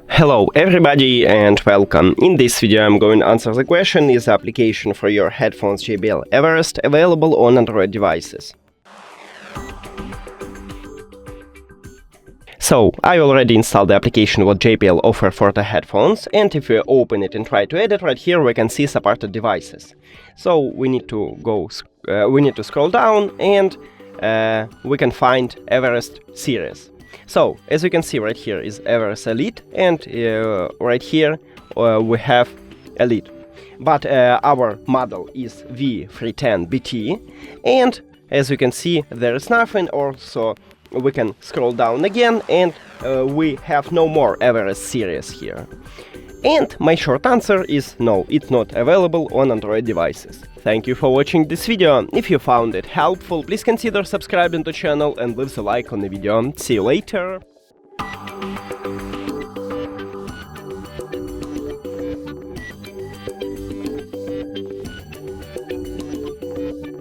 Hello everybody and welcome. In this video I'm going to answer the question: is the application for your headphones JBL Everest available on Android devices? So, I already installed the application what JBL offer for the headphones, and if we open it and try to edit, right here we can see supported devices. So we need to scroll down and we can find Everest series. So, as you can see right here is Everest Elite, and right here we have Elite. But our model is V310BT, and as you can see there is nothing. Also we can scroll down again and we have no more Everest series here. And my short answer is no, it's not available on Android devices. Thank you for watching this video. If you found it helpful, please consider subscribing to the channel and leave a like on the video. See you later!